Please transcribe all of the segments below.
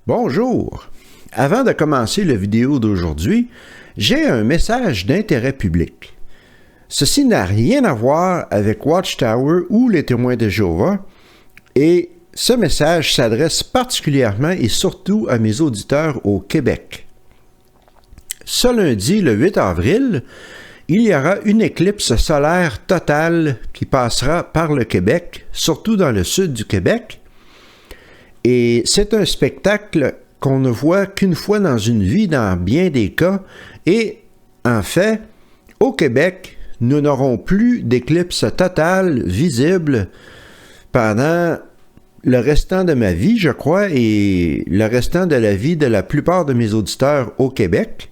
Bonjour! Avant de commencer la vidéo d'aujourd'hui, j'ai un message d'intérêt public. Ceci n'a rien à voir avec Watchtower ou les témoins de Jéhovah et ce message s'adresse particulièrement et surtout à mes auditeurs au Québec. Ce lundi, le 8 avril, il y aura une éclipse solaire totale qui passera par le Québec, surtout dans le sud du Québec. Et c'est un spectacle qu'on ne voit qu'une fois dans une vie dans bien des cas. Et en fait, au Québec, nous n'aurons plus d'éclipse totale visible pendant le restant de ma vie, je crois, et le restant de la vie de la plupart de mes auditeurs au Québec.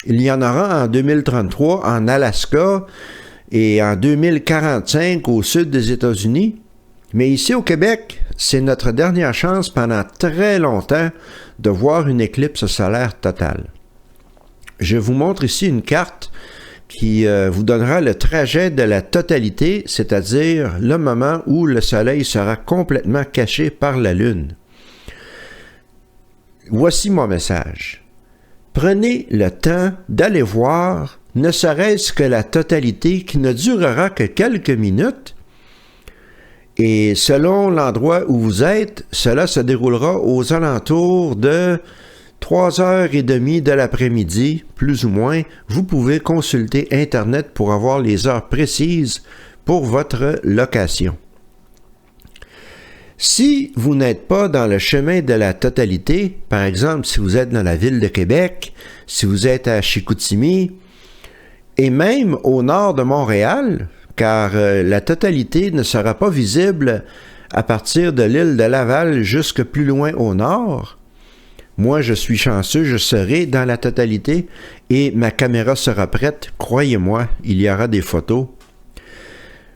Il y en aura en 2033 en Alaska et en 2045 au sud des États-Unis. Mais ici au Québec, c'est notre dernière chance pendant très longtemps de voir une éclipse solaire totale. Je vous montre ici une carte qui vous donnera le trajet de la totalité, c'est-à-dire le moment où le Soleil sera complètement caché par la Lune. Voici mon message. Prenez le temps d'aller voir, ne serait-ce que la totalité qui ne durera que quelques minutes. Et selon l'endroit où vous êtes, cela se déroulera aux alentours de 3h30 de l'après-midi, plus ou moins. Vous pouvez consulter Internet pour avoir les heures précises pour votre location. Si vous n'êtes pas dans le chemin de la totalité, par exemple si vous êtes dans la ville de Québec, si vous êtes à Chicoutimi, et même au nord de Montréal, car la totalité ne sera pas visible à partir de l'île de Laval jusque plus loin au nord. Moi, je suis chanceux, je serai dans la totalité et ma caméra sera prête. Croyez-moi, il y aura des photos.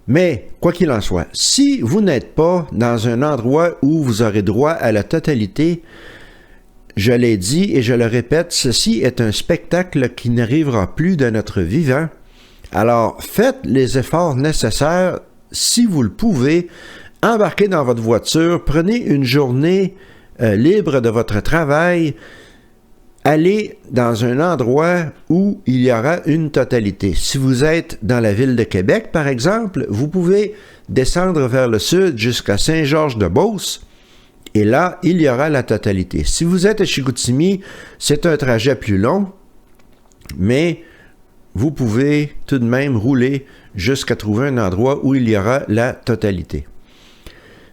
Mais, quoi qu'il en soit, si vous n'êtes pas dans un endroit où vous aurez droit à la totalité, je l'ai dit et je le répète, ceci est un spectacle qui n'arrivera plus de notre vivant. Alors, faites les efforts nécessaires, si vous le pouvez, embarquez dans votre voiture, prenez une journée libre de votre travail, allez dans un endroit où il y aura une totalité. Si vous êtes dans la ville de Québec, par exemple, vous pouvez descendre vers le sud jusqu'à Saint-Georges-de-Beauce, et là, il y aura la totalité. Si vous êtes à Chicoutimi, c'est un trajet plus long, mais vous pouvez tout de même rouler jusqu'à trouver un endroit où il y aura la totalité.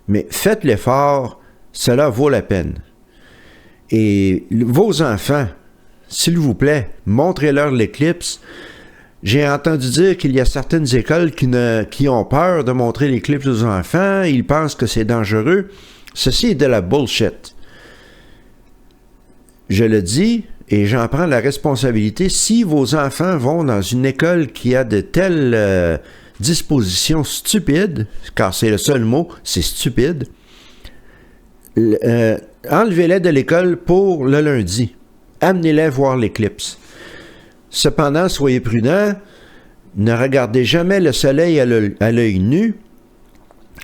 Mais faites l'effort, cela vaut la peine. Et vos enfants, s'il vous plaît, montrez-leur l'éclipse. J'ai entendu dire qu'il y a certaines écoles qui ont peur de montrer l'éclipse aux enfants, ils pensent que c'est dangereux. Ceci est de la bullshit. Je le dis, et j'en prends la responsabilité, si vos enfants vont dans une école qui a de telles dispositions stupides, car c'est le seul mot, c'est stupide, enlevez-les de l'école pour le lundi. Amenez-les voir l'éclipse. Cependant, soyez prudents, ne regardez jamais le soleil à l'œil nu,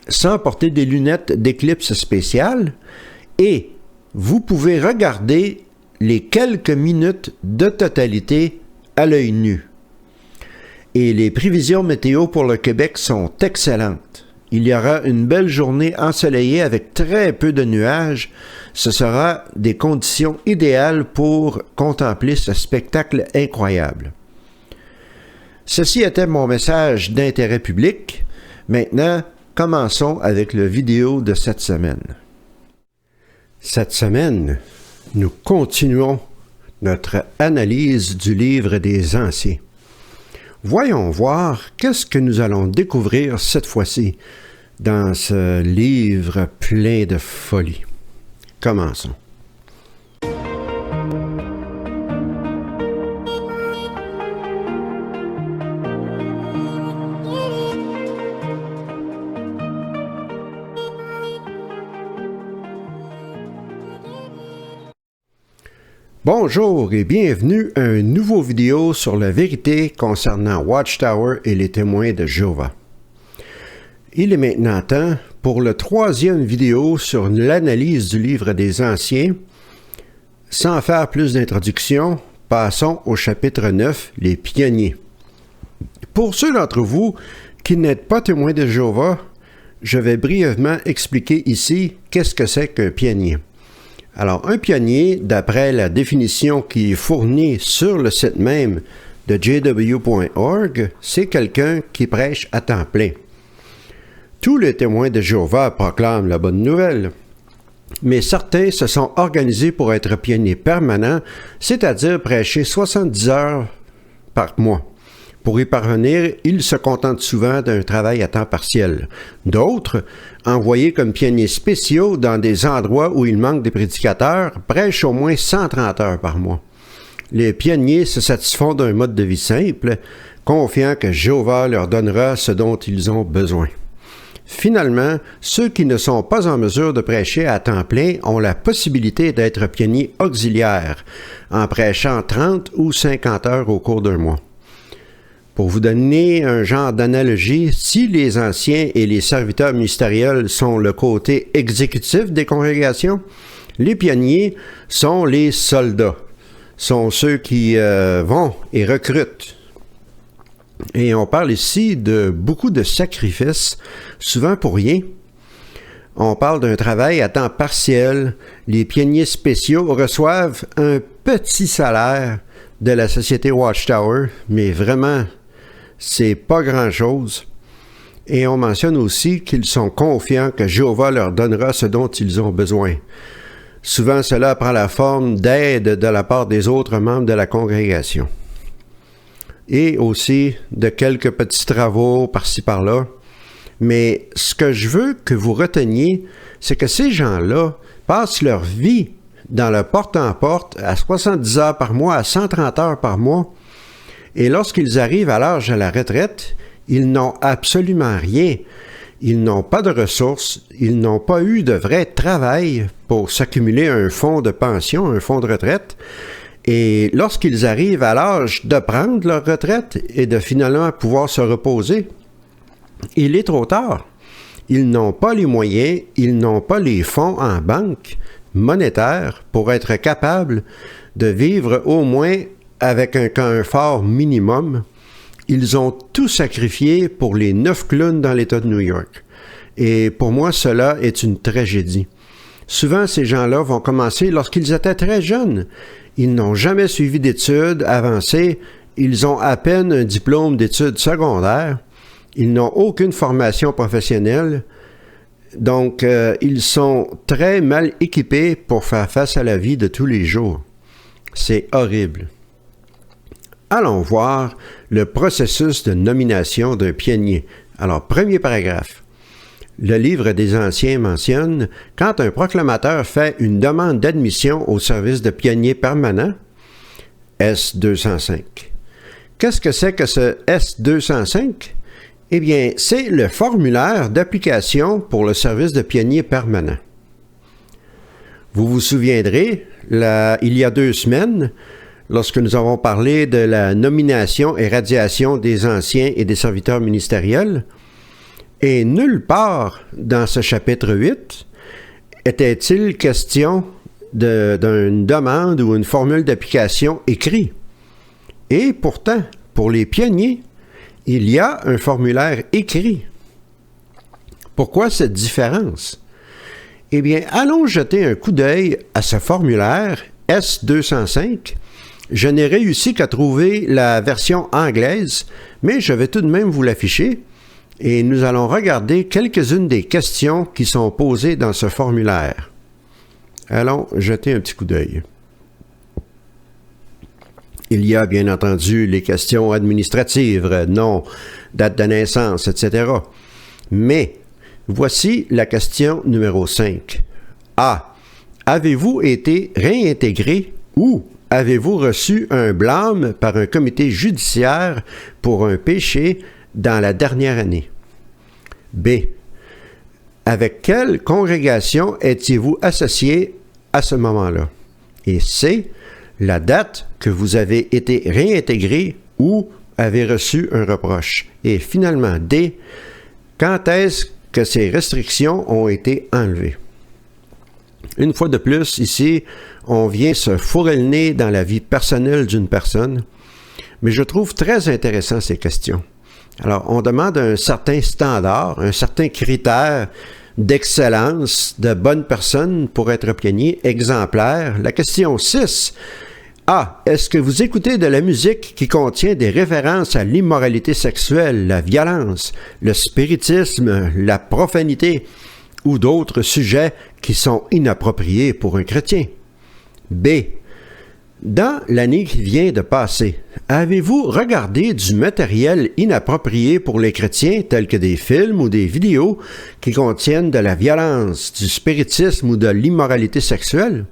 sans porter des lunettes d'éclipse spéciales, et vous pouvez regarder les quelques minutes de totalité à l'œil nu. Et les prévisions météo pour le Québec sont excellentes. Il y aura une belle journée ensoleillée avec très peu de nuages. Ce sera des conditions idéales pour contempler ce spectacle incroyable. Ceci était mon message d'intérêt public. Maintenant, commençons avec la vidéo de cette semaine. Cette semaine, nous continuons notre analyse du livre des Anciens. Voyons voir qu'est-ce que nous allons découvrir cette fois-ci dans ce livre plein de folie. Commençons. Bonjour et bienvenue à une nouvelle vidéo sur la vérité concernant Watchtower et les témoins de Jéhovah. Il est maintenant temps pour la troisième vidéo sur l'analyse du livre des Anciens Sans faire plus d'introduction, passons au chapitre 9, les pionniers. Pour ceux d'entre vous qui n'êtes pas témoins de Jéhovah, je vais brièvement expliquer ici qu'est-ce que c'est qu'un pionnier. Alors, un pionnier, d'après la définition qui est fournie sur le site même de jw.org, c'est quelqu'un qui prêche à temps plein. Tous les témoins de Jéhovah proclament la bonne nouvelle, mais certains se sont organisés pour être pionniers permanents, c'est-à-dire prêcher 70 heures par mois. Pour y parvenir, ils se contentent souvent d'un travail à temps partiel. D'autres, envoyés comme pionniers spéciaux dans des endroits où il manque des prédicateurs, prêchent au moins 130 heures par mois. Les pionniers se satisfont d'un mode de vie simple, confiant que Jéhovah leur donnera ce dont ils ont besoin. Finalement, ceux qui ne sont pas en mesure de prêcher à temps plein ont la possibilité d'être pionniers auxiliaires, en prêchant 30 ou 50 heures au cours d'un mois. Pour vous donner un genre d'analogie, si les anciens et les serviteurs ministériels sont le côté exécutif des congrégations, les pionniers sont les soldats, sont ceux qui vont et recrutent. Et on parle ici de beaucoup de sacrifices, souvent pour rien. On parle d'un travail à temps partiel. Les pionniers spéciaux reçoivent un petit salaire de la société Watchtower, mais vraiment, c'est pas grand-chose. Et on mentionne aussi qu'ils sont confiants que Jéhovah leur donnera ce dont ils ont besoin. Souvent, cela prend la forme d'aide de la part des autres membres de la congrégation. Et aussi de quelques petits travaux par-ci par-là. Mais ce que je veux que vous reteniez, c'est que ces gens-là passent leur vie dans le porte-en-porte à 70 heures par mois, à 130 heures par mois. Et lorsqu'ils arrivent à l'âge de la retraite, ils n'ont absolument rien. Ils n'ont pas de ressources, ils n'ont pas eu de vrai travail pour s'accumuler un fonds de pension, un fonds de retraite. Et lorsqu'ils arrivent à l'âge de prendre leur retraite et de finalement pouvoir se reposer, il est trop tard. Ils n'ont pas les moyens, ils n'ont pas les fonds en banque monétaire pour être capables de vivre au moins avec un confort minimum. Ils ont tout sacrifié pour les 9 clowns dans l'État de New York. Et pour moi, cela est une tragédie. Souvent, ces gens-là vont commencer lorsqu'ils étaient très jeunes. Ils n'ont jamais suivi d'études avancées. Ils ont à peine un diplôme d'études secondaires. Ils n'ont aucune formation professionnelle. Donc, ils sont très mal équipés pour faire face à la vie de tous les jours. C'est horrible. Allons voir le processus de nomination d'un pionnier. Alors, premier paragraphe. Le livre des Anciens mentionne « Quand un proclamateur fait une demande d'admission au service de pionnier permanent, S205. » Qu'est-ce que c'est que ce S205? Eh bien, c'est le formulaire d'application pour le service de pionnier permanent. Vous vous souviendrez, il y a 2 semaines, lorsque nous avons parlé de la nomination et radiation des anciens et des serviteurs ministériels, et nulle part dans ce chapitre 8 était-il question d'une demande ou une formule d'application écrite. Et pourtant, pour les pionniers, il y a un formulaire écrit. Pourquoi cette différence? Eh bien, allons jeter un coup d'œil à ce formulaire S205. Je n'ai réussi qu'à trouver la version anglaise, mais je vais tout de même vous l'afficher et nous allons regarder quelques-unes des questions qui sont posées dans ce formulaire. Allons jeter un petit coup d'œil. Il y a bien entendu les questions administratives, nom, date de naissance, etc. Mais voici la question numéro 5. A. Avez-vous été réintégré ou avez-vous reçu un blâme par un comité judiciaire pour un péché dans la dernière année? B. Avec quelle congrégation étiez-vous associé à ce moment-là? Et C. La date que vous avez été réintégré ou avez reçu un reproche. Et finalement, D. Quand est-ce que ces restrictions ont été enlevées? Une fois de plus, ici, on vient se fourrer le nez dans la vie personnelle d'une personne, mais je trouve très intéressant ces questions. Alors, on demande un certain standard, un certain critère d'excellence, de bonne personne pour être pionnier, exemplaire. La question 6. Est-ce que vous écoutez de la musique qui contient des références à l'immoralité sexuelle, la violence, le spiritisme, la profanité ou d'autres sujets qui sont inappropriés pour un chrétien? B. Dans l'année qui vient de passer, avez-vous regardé du matériel inapproprié pour les chrétiens, tel que des films ou des vidéos qui contiennent de la violence, du spiritisme ou de l'immoralité sexuelle?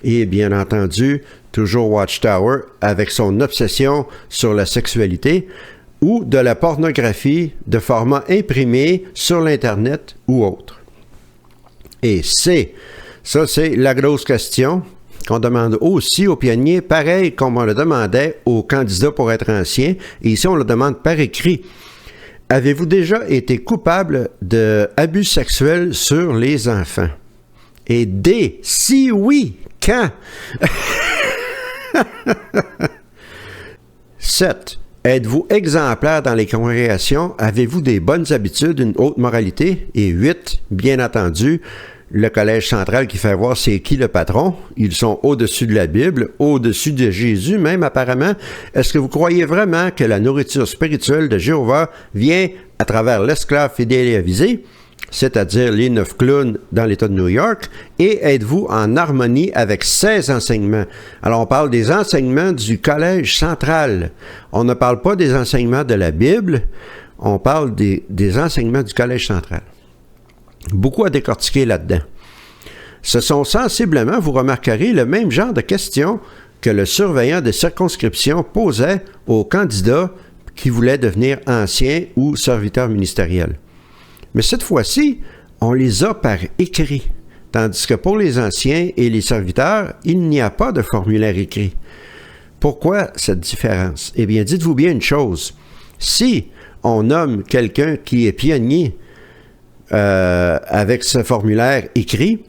Et bien entendu, toujours Watchtower avec son obsession sur la sexualité ou de la pornographie de format imprimé sur l'Internet ou autre. Et C, ça c'est la grosse question qu'on demande aussi aux pionniers, pareil comme on le demandait aux candidats pour être anciens, et ici on le demande par écrit. Avez-vous déjà été coupable d'abus sexuels sur les enfants? Et D, si oui, quand? 7. Êtes-vous exemplaire dans les congrégations? Avez-vous des bonnes habitudes, une haute moralité? Et 8. Bien entendu, le Collège central qui fait voir c'est qui le patron. Ils sont au-dessus de la Bible, au-dessus de Jésus même apparemment. Est-ce que vous croyez vraiment que la nourriture spirituelle de Jéhovah vient à travers l'esclave fidèle et avisé, c'est-à-dire les 9 clowns dans l'État de New York, et êtes-vous en harmonie avec ces enseignements? Alors, on parle des enseignements du Collège central. On ne parle pas des enseignements de la Bible, on parle des enseignements du Collège central. Beaucoup à décortiquer là-dedans. Ce sont sensiblement, vous remarquerez, le même genre de questions que le surveillant de circonscription posait aux candidats qui voulaient devenir anciens ou serviteurs ministériels. Mais cette fois-ci, on les a par écrit, tandis que pour les anciens et les serviteurs, il n'y a pas de formulaire écrit. Pourquoi cette différence? Eh bien, dites-vous bien une chose. Si on nomme quelqu'un qui est pionnier avec ce formulaire écrit,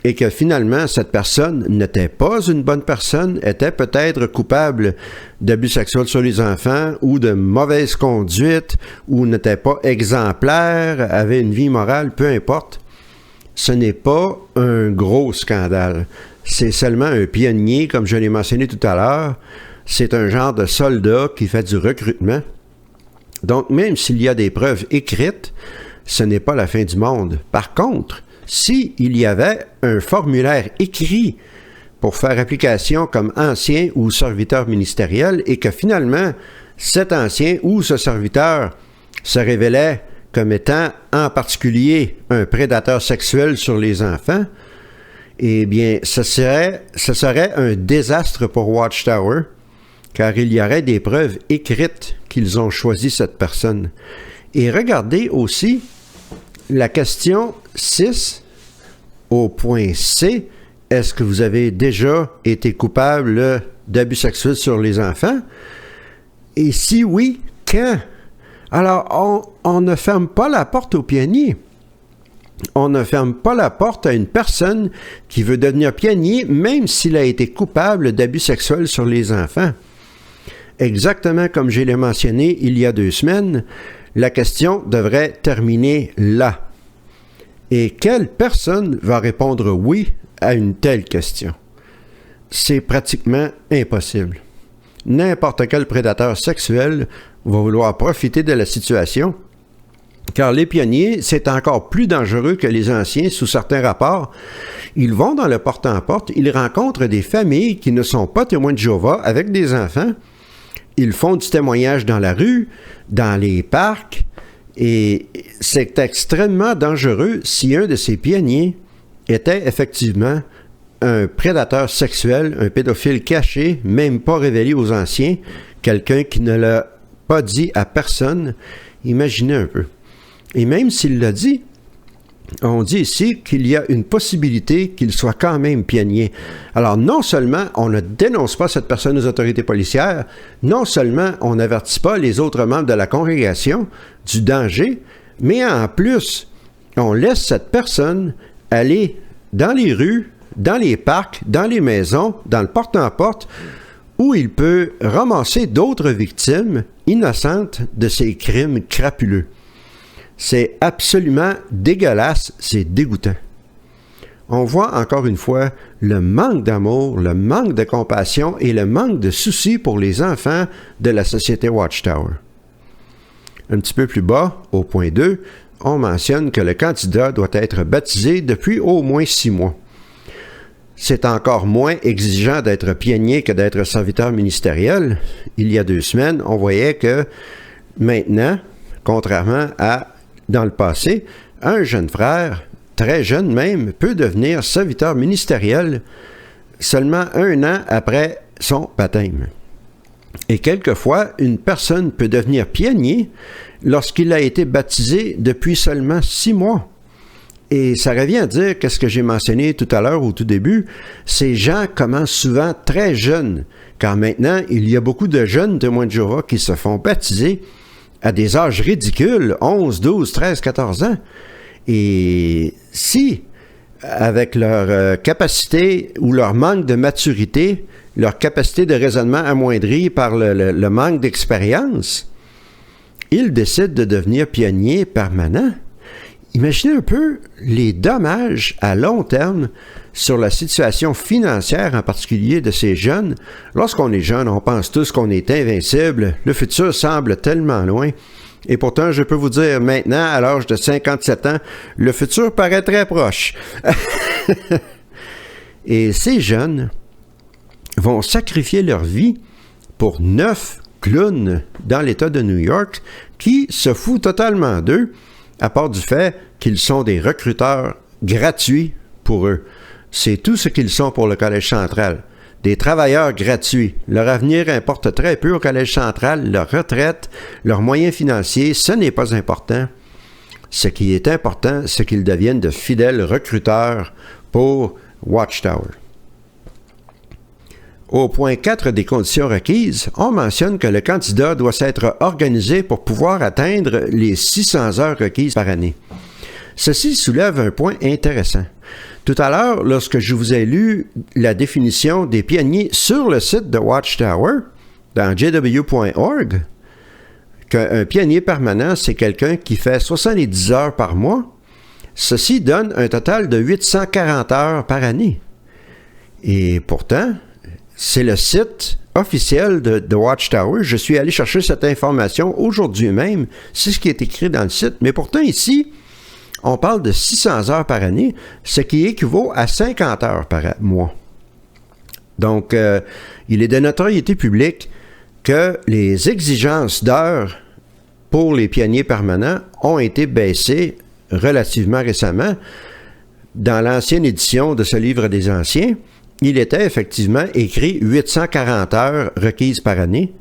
et que finalement, cette personne n'était pas une bonne personne, était peut-être coupable d'abus sexuels sur les enfants ou de mauvaise conduite, ou n'était pas exemplaire, avait une vie morale, peu importe, ce n'est pas un gros scandale. C'est seulement un pionnier, comme je l'ai mentionné tout à l'heure. C'est un genre de soldat qui fait du recrutement. Donc, même s'il y a des preuves écrites, ce n'est pas la fin du monde. Par contre, s'il y avait un formulaire écrit pour faire application comme ancien ou serviteur ministériel et que finalement, cet ancien ou ce serviteur se révélait comme étant en particulier un prédateur sexuel sur les enfants, eh bien, ce serait un désastre pour Watchtower, car il y aurait des preuves écrites qu'ils ont choisi cette personne. Et regardez aussi la question 6 au point C. Est-ce que vous avez déjà été coupable d'abus sexuels sur les enfants? Et si oui, quand? Alors, on ne ferme pas la porte aux pionniers. On ne ferme pas la porte à une personne qui veut devenir pionnier, même s'il a été coupable d'abus sexuels sur les enfants. Exactement comme je l'ai mentionné il y a 2 semaines, la question devrait terminer là. Et quelle personne va répondre oui à une telle question? C'est pratiquement impossible. N'importe quel prédateur sexuel va vouloir profiter de la situation, car les pionniers, c'est encore plus dangereux que les anciens sous certains rapports. Ils vont dans le porte-en-porte, ils rencontrent des familles qui ne sont pas témoins de Jéhovah avec des enfants. Ils font du témoignage dans la rue, dans les parcs, et c'est extrêmement dangereux si un de ces pionniers était effectivement un prédateur sexuel, un pédophile caché, même pas révélé aux anciens, quelqu'un qui ne l'a pas dit à personne. Imaginez un peu. Et même s'il l'a dit, on dit ici qu'il y a une possibilité qu'il soit quand même pionnier. Alors, non seulement on ne dénonce pas cette personne aux autorités policières, non seulement on n'avertit pas les autres membres de la congrégation du danger, mais en plus, on laisse cette personne aller dans les rues, dans les parcs, dans les maisons, dans le porte-en-porte, où il peut ramasser d'autres victimes innocentes de ces crimes crapuleux. C'est absolument dégueulasse, c'est dégoûtant. On voit encore une fois le manque d'amour, le manque de compassion et le manque de souci pour les enfants de la société Watchtower. Un petit peu plus bas, au point 2, on mentionne que le candidat doit être baptisé depuis au moins 6 mois. C'est encore moins exigeant d'être pionnier que d'être serviteur ministériel. Il y a 2 semaines, on voyait que maintenant, contrairement à dans le passé, un jeune frère, très jeune même, peut devenir serviteur ministériel seulement 1 an après son baptême. Et quelquefois, une personne peut devenir pionnier lorsqu'il a été baptisé depuis seulement 6 mois. Et ça revient à dire qu'est-ce que j'ai mentionné tout à l'heure au tout début, ces gens commencent souvent très jeunes, car maintenant, il y a beaucoup de jeunes témoins de Jéhovah qui se font baptiser à des âges ridicules, 11, 12, 13, 14 ans. Et si, avec leur capacité ou leur manque de maturité, leur capacité de raisonnement amoindrie par le manque d'expérience, ils décident de devenir pionniers permanents, imaginez un peu les dommages à long terme sur la situation financière, en particulier de ces jeunes. Lorsqu'on est jeune, on pense tous qu'on est invincible. Le futur semble tellement loin. Et pourtant, je peux vous dire maintenant, à l'âge de 57 ans, le futur paraît très proche. Et ces jeunes vont sacrifier leur vie pour 9 clowns dans l'État de New York qui se foutent totalement d'eux, à part du fait qu'ils sont des recruteurs gratuits pour eux. C'est tout ce qu'ils sont pour le Collège central. Des travailleurs gratuits. Leur avenir importe très peu au Collège central. Leur retraite, leurs moyens financiers, ce n'est pas important. Ce qui est important, c'est qu'ils deviennent de fidèles recruteurs pour Watchtower. Au point 4 des conditions requises, on mentionne que le candidat doit s'être organisé pour pouvoir atteindre les 600 heures requises par année. Ceci soulève un point intéressant. Tout à l'heure, lorsque je vous ai lu la définition des pionniers sur le site de Watchtower, dans jw.org, qu'un pionnier permanent, c'est quelqu'un qui fait 70 heures par mois, ceci donne un total de 840 heures par année. Et pourtant, c'est le site officiel de Watchtower. Je suis allé chercher cette information aujourd'hui même. C'est ce qui est écrit dans le site. Mais pourtant, ici, on parle de 600 heures par année, ce qui équivaut à 50 heures par mois. Donc, il est de notoriété publique que les exigences d'heures pour les pionniers permanents ont été baissées relativement récemment. Dans l'ancienne édition de ce livre des Anciens, il était effectivement écrit 840 heures requises par année,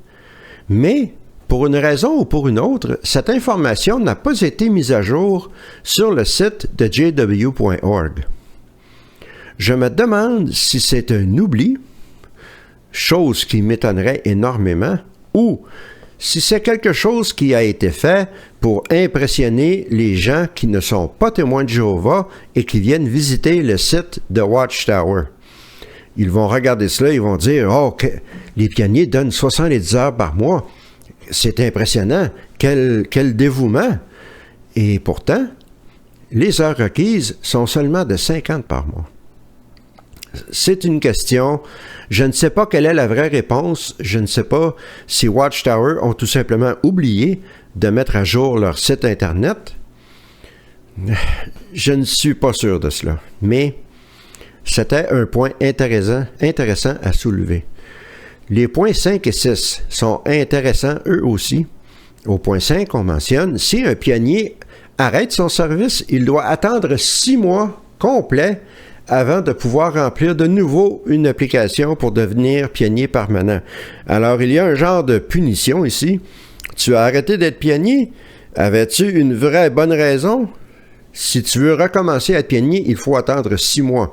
mais pour une raison ou pour une autre, cette information n'a pas été mise à jour sur le site de jw.org. Je me demande si c'est un oubli, chose qui m'étonnerait énormément, ou si c'est quelque chose qui a été fait pour impressionner les gens qui ne sont pas témoins de Jéhovah et qui viennent visiter le site de Watchtower. Ils vont regarder cela, ils vont dire « Oh, les pionniers donnent 70 heures par mois. C'est impressionnant. Quel dévouement! » Et pourtant, les heures requises sont seulement de 50 par mois. C'est une question. Je ne sais pas quelle est la vraie réponse. Je ne sais pas si Watchtower ont tout simplement oublié de mettre à jour leur site Internet. Je ne suis pas sûr de cela. Mais c'était un point intéressant à soulever. Les points 5 et 6 sont intéressants eux aussi. Au point 5, on mentionne, si un pionnier arrête son service, il doit attendre 6 mois complets avant de pouvoir remplir de nouveau une application pour devenir pionnier permanent. Alors, il y a un genre de punition ici. Tu as arrêté d'être pionnier? Avais-tu une vraie bonne raison? Si tu veux recommencer à être pionnier, il faut attendre 6 mois.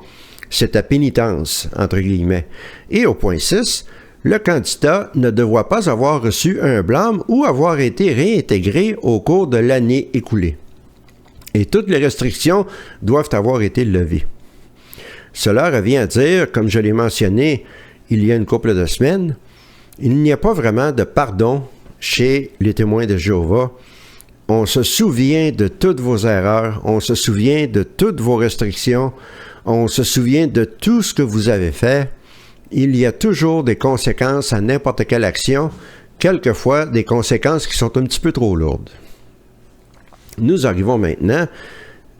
C'est ta pénitence, entre guillemets. Et au point 6, le candidat ne doit pas avoir reçu un blâme ou avoir été réintégré au cours de l'année écoulée. Et toutes les restrictions doivent avoir été levées. Cela revient à dire, comme je l'ai mentionné il y a une couple de semaines, il n'y a pas vraiment de pardon chez les témoins de Jéhovah. On se souvient de toutes vos erreurs, on se souvient de toutes vos restrictions, on se souvient de tout ce que vous avez fait. Il y a toujours des conséquences à n'importe quelle action, quelquefois des conséquences qui sont un petit peu trop lourdes. Nous arrivons maintenant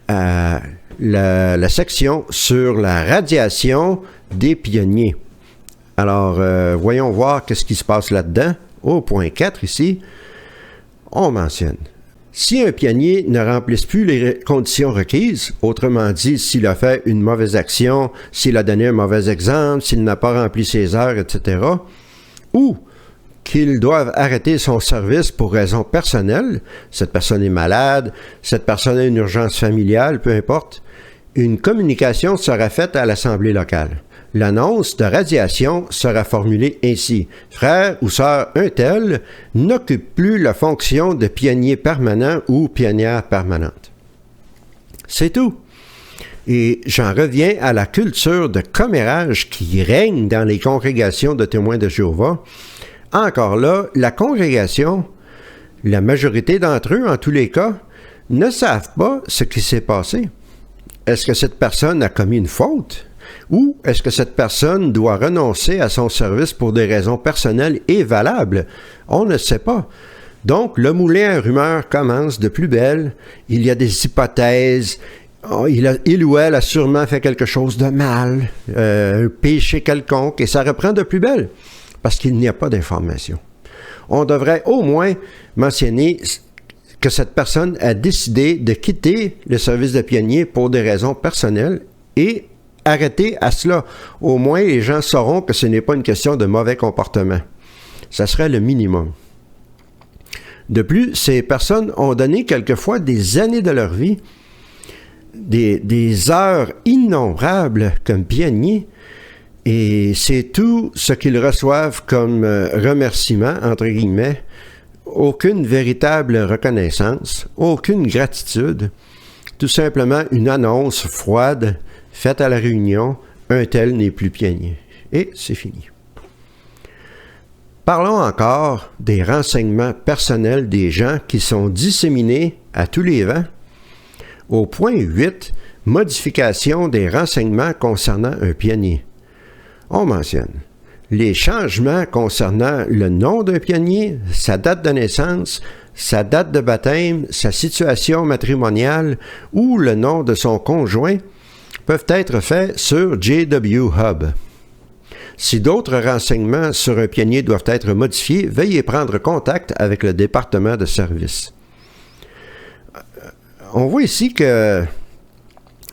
à la section sur la radiation des pionniers. Alors, voyons voir qu'est-ce qui se passe là-dedans. Au point 4 ici, on mentionne. Si un pionnier ne remplisse plus les conditions requises, autrement dit, s'il a fait une mauvaise action, s'il a donné un mauvais exemple, s'il n'a pas rempli ses heures, etc., ou qu'ils doivent arrêter son service pour raison personnelle, cette personne est malade, cette personne a une urgence familiale, peu importe, une communication sera faite à l'Assemblée locale. L'annonce de radiation sera formulée ainsi. Frère ou sœur un tel n'occupe plus la fonction de pionnier permanent ou pionnière permanente. C'est tout. Et j'en reviens à la culture de commérage qui règne dans les congrégations de témoins de Jéhovah. Encore là, la congrégation, la majorité d'entre eux, en tous les cas, ne savent pas ce qui s'est passé. Est-ce que cette personne a commis une faute? Ou est-ce que cette personne doit renoncer à son service pour des raisons personnelles et valables? On ne sait pas. Donc, le moulin à rumeurs commence de plus belle. Il y a des hypothèses. Il ou elle a sûrement fait quelque chose de mal, un péché quelconque, et ça reprend de plus belle, parce qu'il n'y a pas d'information. On devrait au moins mentionner que cette personne a décidé de quitter le service de pionnier pour des raisons personnelles et arrêter à cela. Au moins, les gens sauront que ce n'est pas une question de mauvais comportement. Ça serait le minimum. De plus, ces personnes ont donné quelquefois des années de leur vie, des heures innombrables comme pionniers, et c'est tout ce qu'ils reçoivent comme remerciement, entre guillemets, aucune véritable reconnaissance, aucune gratitude, tout simplement une annonce froide faite à la réunion, un tel n'est plus pionnier. Et c'est fini. Parlons encore des renseignements personnels des gens qui sont disséminés à tous les vents. Au point 8, modification des renseignements concernant un pionnier. On mentionne les changements concernant le nom d'un pionnier, sa date de naissance, sa date de baptême, sa situation matrimoniale ou le nom de son conjoint peuvent être faits sur JW Hub. Si d'autres renseignements sur un pionnier doivent être modifiés, veuillez prendre contact avec le département de service. On voit ici que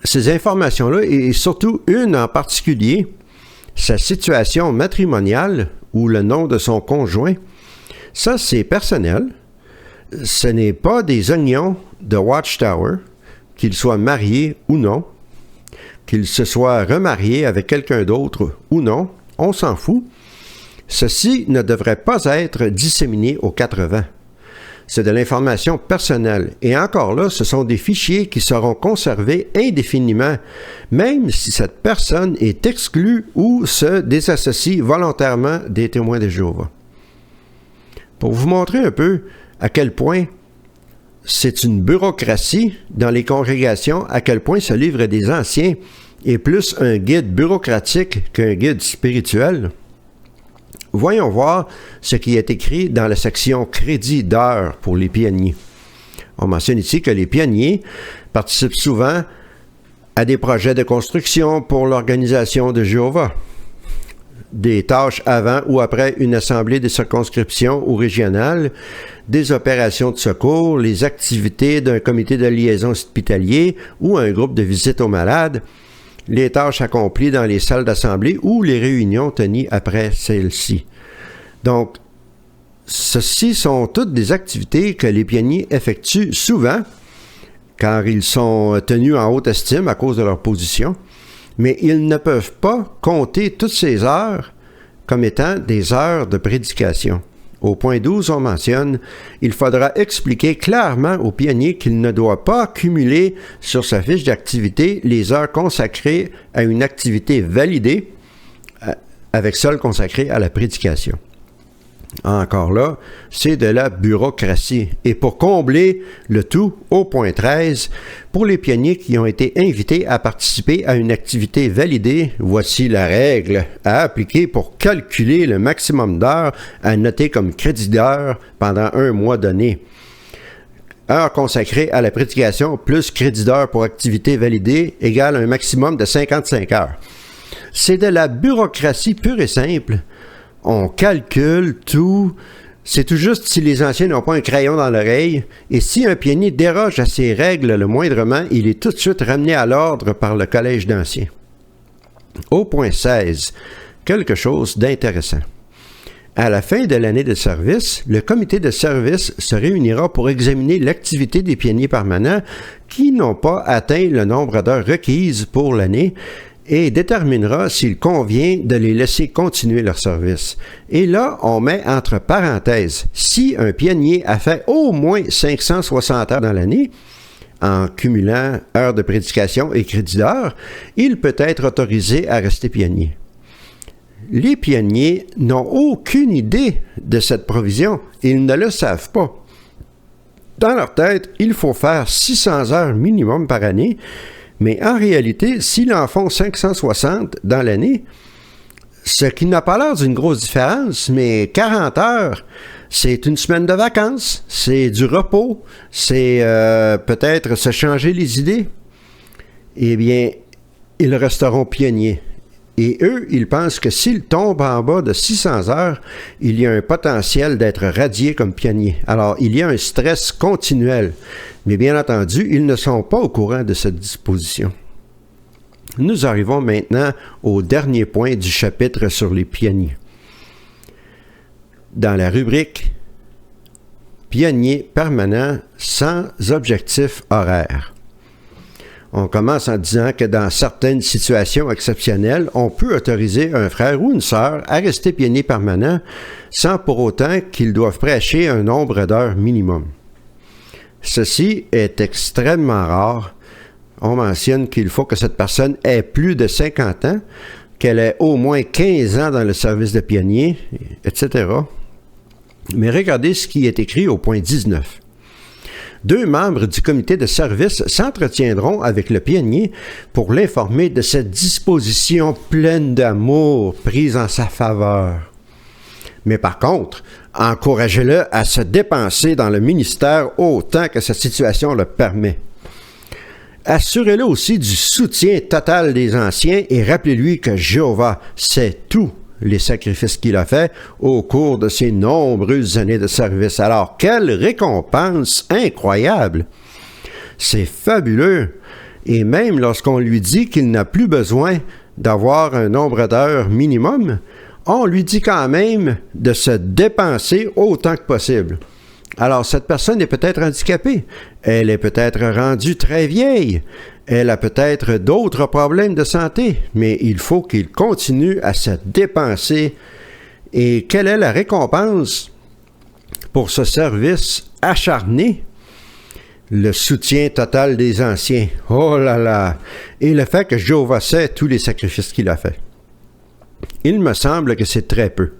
ces informations-là, et surtout une en particulier, sa situation matrimoniale ou le nom de son conjoint, ça c'est personnel. Ce n'est pas des oignons de Watchtower, qu'il soit marié ou non, qu'il se soit remarié avec quelqu'un d'autre ou non, on s'en fout. Ceci ne devrait pas être disséminé aux 80. C'est de l'information personnelle. Et encore là, ce sont des fichiers qui seront conservés indéfiniment, même si cette personne est exclue ou se désassocie volontairement des témoins de Jéhovah. Pour vous montrer un peu à quel point c'est une bureaucratie dans les congrégations, à quel point ce livre des anciens est plus un guide bureaucratique qu'un guide spirituel. Voyons voir ce qui est écrit dans la section crédit d'heures pour les pionniers. On mentionne ici que les pionniers participent souvent à des projets de construction pour l'organisation de Jéhovah, des tâches avant ou après une assemblée de circonscription ou régionale, des opérations de secours, les activités d'un comité de liaison hospitalier ou un groupe de visite aux malades, les tâches accomplies dans les salles d'assemblée ou les réunions tenues après celles-ci. Donc, ceci sont toutes des activités que les pionniers effectuent souvent, car ils sont tenus en haute estime à cause de leur position, mais ils ne peuvent pas compter toutes ces heures comme étant des heures de prédication. Au point 12, on mentionne « Il faudra expliquer clairement au pionnier qu'il ne doit pas cumuler sur sa fiche d'activité les heures consacrées à une activité validée avec celles consacrées à la prédication. » Encore là, c'est de la bureaucratie. Et pour combler le tout, au point 13, pour les pionniers qui ont été invités à participer à une activité validée, voici la règle à appliquer pour calculer le maximum d'heures à noter comme crédit d'heure pendant un mois donné. Heures consacrées à la prédication plus crédit d'heure pour activité validée égale un maximum de 55 heures. C'est de la bureaucratie pure et simple. On calcule tout. C'est tout juste si les anciens n'ont pas un crayon dans l'oreille. Et si un pionnier déroge à ces règles le moindrement, il est tout de suite ramené à l'ordre par le collège d'anciens. Au point 16, quelque chose d'intéressant. À la fin de l'année de service, le comité de service se réunira pour examiner l'activité des pionniers permanents qui n'ont pas atteint le nombre d'heures requises pour l'année et déterminera s'il convient de les laisser continuer leur service. Et là, on met entre parenthèses, si un pionnier a fait au moins 560 heures dans l'année, en cumulant heures de prédication et crédits d'heures, il peut être autorisé à rester pionnier. Les pionniers n'ont aucune idée de cette provision. Ils ne le savent pas. Dans leur tête, il faut faire 600 heures minimum par année, mais en réalité, s'ils en font 560 dans l'année, ce qui n'a pas l'air d'une grosse différence, mais 40 heures, c'est une semaine de vacances, c'est du repos, c'est peut-être se changer les idées. Eh bien, ils resteront pionniers. Et eux, ils pensent que s'ils tombent en bas de 600 heures, il y a un potentiel d'être radiés comme pionniers. Alors, il y a un stress continuel. Mais bien entendu, ils ne sont pas au courant de cette disposition. Nous arrivons maintenant au dernier point du chapitre sur les pionniers. Dans la rubrique « Pionniers permanents sans objectif horaire ». On commence en disant que dans certaines situations exceptionnelles, on peut autoriser un frère ou une sœur à rester pionnier permanent sans pour autant qu'ils doivent prêcher un nombre d'heures minimum. Ceci est extrêmement rare. On mentionne qu'il faut que cette personne ait plus de 50 ans, qu'elle ait au moins 15 ans dans le service de pionnier, etc. Mais regardez ce qui est écrit au point 19. 2 membres du comité de service s'entretiendront avec le pionnier pour l'informer de cette disposition pleine d'amour prise en sa faveur. Mais par contre, encouragez-le à se dépenser dans le ministère autant que sa situation le permet. Assurez-le aussi du soutien total des anciens et rappelez-lui que Jéhovah sait tous les sacrifices qu'il a faits au cours de ses nombreuses années de service. Alors, quelle récompense incroyable! C'est fabuleux! Et même lorsqu'on lui dit qu'il n'a plus besoin d'avoir un nombre d'heures minimum, on lui dit quand même de se dépenser autant que possible. Alors, cette personne est peut-être handicapée, elle est peut-être rendue très vieille, elle a peut-être d'autres problèmes de santé, mais il faut qu'il continue à se dépenser. Et quelle est la récompense pour ce service acharné? Le soutien total des anciens. Oh là là! Et le fait que Jéhovah sait tous les sacrifices qu'il a faits. Il me semble que c'est très peu.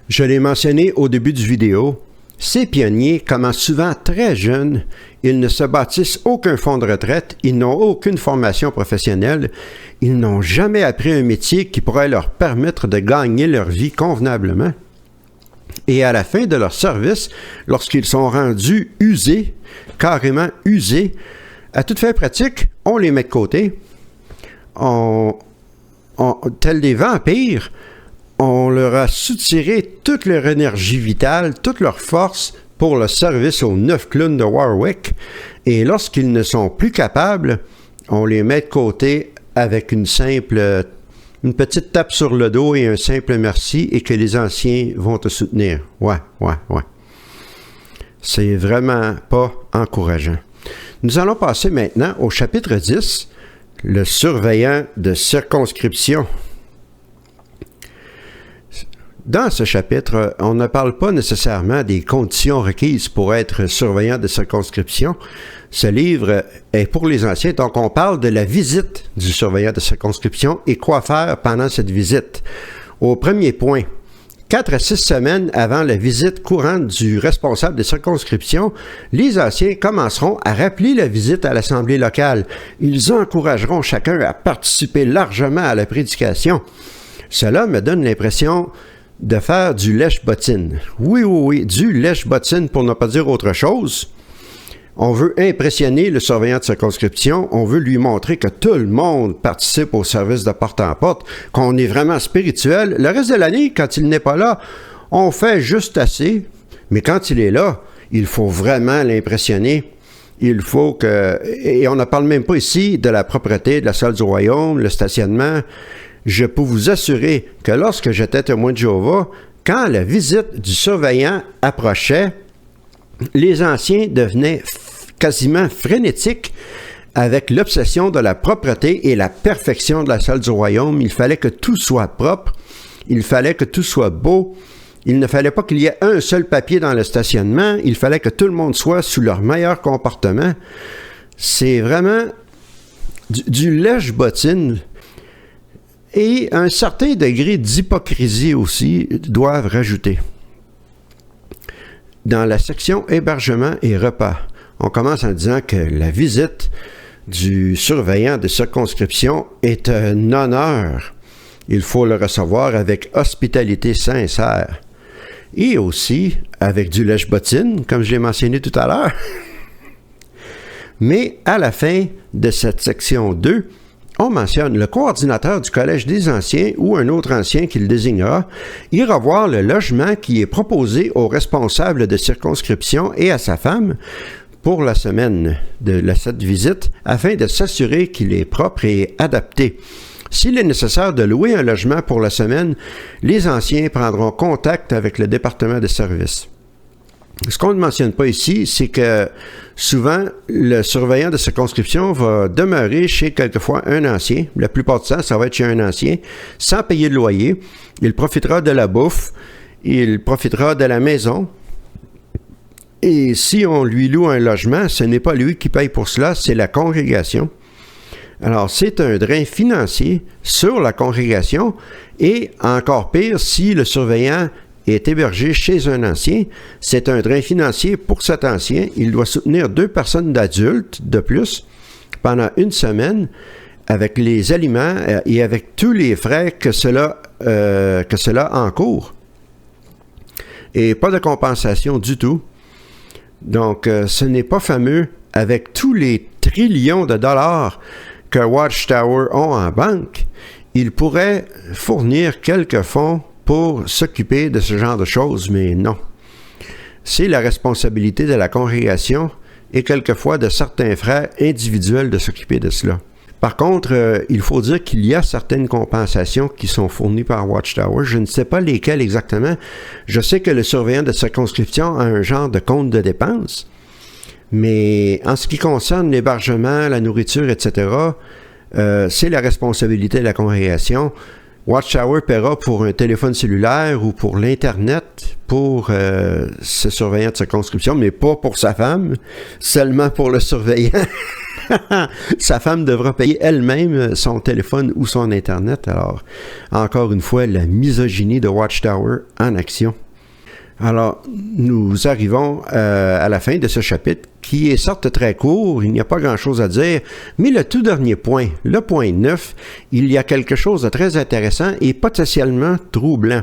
Je l'ai mentionné au début du vidéo, ces pionniers commencent souvent très jeunes, ils ne se bâtissent aucun fonds de retraite, ils n'ont aucune formation professionnelle, ils n'ont jamais appris un métier qui pourrait leur permettre de gagner leur vie convenablement. Et à la fin de leur service, lorsqu'ils sont rendus usés, carrément usés, à toute fin pratique, on les met de côté, tels des vampires, on leur a soutiré toute leur énergie vitale, toute leur force pour le service aux 9 clowns de Warwick. Et lorsqu'ils ne sont plus capables, on les met de côté avec une petite tape sur le dos et un simple merci et que les anciens vont te soutenir. Ouais. C'est vraiment pas encourageant. Nous allons passer maintenant au chapitre 10, le surveillant de circonscription. dans ce chapitre, on ne parle pas nécessairement des conditions requises pour être surveillant de circonscription. Ce livre est pour les anciens, donc on parle de la visite du surveillant de circonscription et quoi faire pendant cette visite. Au premier point, 4 à 6 semaines avant la visite courante du responsable de circonscription, les anciens commenceront à rappeler la visite à l'Assemblée locale. Ils encourageront chacun à participer largement à la prédication. Cela me donne l'impression de faire du lèche-bottine. Oui, du lèche-bottine pour ne pas dire autre chose. On veut impressionner le surveillant de circonscription, on veut lui montrer que tout le monde participe au service de porte en porte, qu'on est vraiment spirituel. Le reste de l'année, quand il n'est pas là, on fait juste assez, mais quand il est là, il faut vraiment l'impressionner. Il faut que... Et on ne parle même pas ici de la propreté de la salle du royaume, le stationnement. Je peux vous assurer que lorsque j'étais témoin de Jéhovah, quand la visite du surveillant approchait, les anciens devenaient quasiment frénétiques avec l'obsession de la propreté et la perfection de la salle du royaume. Il fallait que tout soit propre, il fallait que tout soit beau, il ne fallait pas qu'il y ait un seul papier dans le stationnement, il fallait que tout le monde soit sous leur meilleur comportement. C'est vraiment du lèche-bottine. Et un certain degré d'hypocrisie aussi doivent rajouter. Dans la section hébergement et repas, on commence en disant que la visite du surveillant de circonscription est un honneur. Il faut le recevoir avec hospitalité sincère. Et aussi avec du lèche-bottine, comme je l'ai mentionné tout à l'heure. Mais à la fin de cette section 2, on mentionne le coordinateur du Collège des anciens ou un autre ancien qu'il désignera ira voir le logement qui est proposé au responsable de circonscription et à sa femme pour la semaine de cette visite afin de s'assurer qu'il est propre et adapté. S'il est nécessaire de louer un logement pour la semaine, les anciens prendront contact avec le département de services. Ce qu'on ne mentionne pas ici, c'est que souvent, le surveillant de circonscription va demeurer chez quelquefois un ancien. La plupart du temps, ça va être chez un ancien, sans payer de loyer. Il profitera de la bouffe, il profitera de la maison. Et si on lui loue un logement, ce n'est pas lui qui paye pour cela, c'est la congrégation. Alors, c'est un drain financier sur la congrégation et encore pire, si le surveillant est hébergé chez un ancien, c'est un drain financier pour cet ancien. Il doit soutenir 2 personnes d'adultes de plus pendant une semaine avec les aliments et avec tous les frais que cela encourt. Et pas de compensation du tout. Donc, ce n'est pas fameux avec tous les trillions de dollars que Watchtower ont en banque. Ils pourraient fournir quelques fonds pour s'occuper de ce genre de choses, mais non. C'est la responsabilité de la congrégation et quelquefois de certains frères individuels de s'occuper de cela. Par contre, il faut dire qu'il y a certaines compensations qui sont fournies par Watchtower. Je ne sais pas lesquelles exactement. Je sais que le surveillant de circonscription a un genre de compte de dépenses, mais en ce qui concerne l'hébergement, la nourriture, etc., c'est la responsabilité de la congrégation. Watchtower paiera pour un téléphone cellulaire ou pour l'Internet pour ce surveillant de circonscription, mais pas pour sa femme, seulement pour le surveillant. Sa femme devra payer elle-même son téléphone ou son Internet. Alors, encore une fois, la misogynie de Watchtower en action. Alors, nous arrivons à la fin de ce chapitre, qui est certes très court, il n'y a pas grand-chose à dire, mais le tout dernier point, le point 9, il y a quelque chose de très intéressant et potentiellement troublant.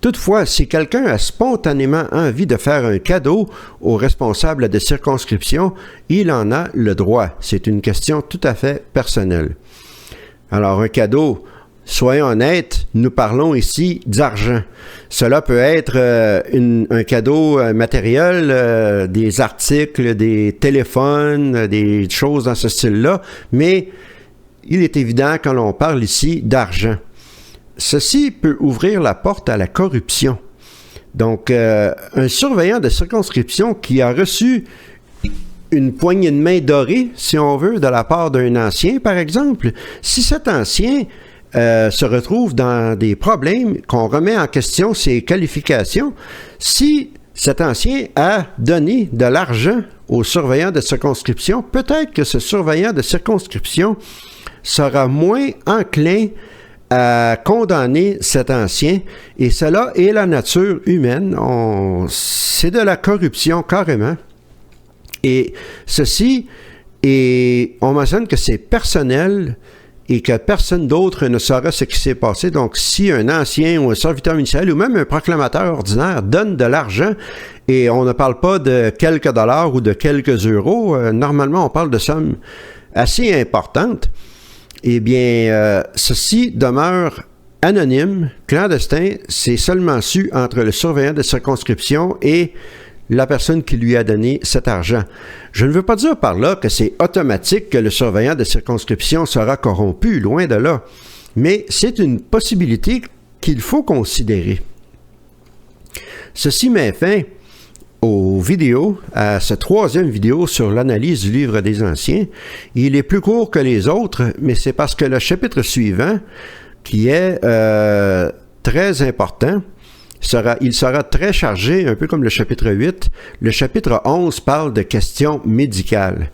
Toutefois, si quelqu'un a spontanément envie de faire un cadeau au responsable de circonscription, il en a le droit. C'est une question tout à fait personnelle. Alors, un cadeau... Soyons honnêtes, nous parlons ici d'argent. Cela peut être un cadeau matériel, des articles, des téléphones, des choses dans ce style-là, mais il est évident que l'on parle ici d'argent. Ceci peut ouvrir la porte à la corruption. Donc, un surveillant de circonscription qui a reçu une poignée de main dorée, si on veut, de la part d'un ancien, par exemple, si cet ancien se retrouve dans des problèmes qu'on remet en question ses qualifications si cet ancien a donné de l'argent au surveillant de circonscription. Peut-être que ce surveillant de circonscription sera moins enclin à condamner cet ancien, et cela est la nature humaine. C'est de la corruption carrément. Et ceci, on mentionne que c'est personnel et que personne d'autre ne saura ce qui s'est passé. Donc, si un ancien ou un serviteur municipal ou même un proclamateur ordinaire donne de l'argent, et on ne parle pas de quelques dollars ou de quelques euros, normalement on parle de sommes assez importantes, eh bien, ceci demeure anonyme, clandestin, c'est seulement su entre le surveillant de circonscription et la personne qui lui a donné cet argent. Je ne veux pas dire par là que c'est automatique que le surveillant de circonscription sera corrompu, loin de là, mais c'est une possibilité qu'il faut considérer. Ceci met fin aux vidéos, à ce 3e vidéo sur l'analyse du livre des Anciens. Il est plus court que les autres, mais c'est parce que le chapitre suivant, qui est très important, il sera très chargé, un peu comme le chapitre 8. Le chapitre 11 parle de questions médicales.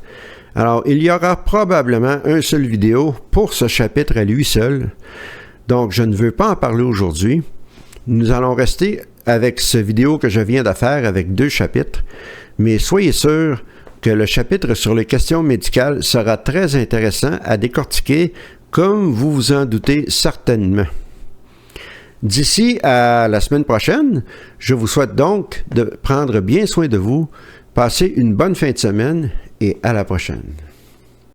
Alors, il y aura probablement un seul vidéo pour ce chapitre à lui seul. Donc, je ne veux pas en parler aujourd'hui. Nous allons rester avec ce vidéo que je viens de faire avec 2 chapitres, mais soyez sûr que le chapitre sur les questions médicales sera très intéressant à décortiquer, comme vous vous en doutez certainement. D'ici à la semaine prochaine, je vous souhaite donc de prendre bien soin de vous, passez une bonne fin de semaine et à la prochaine.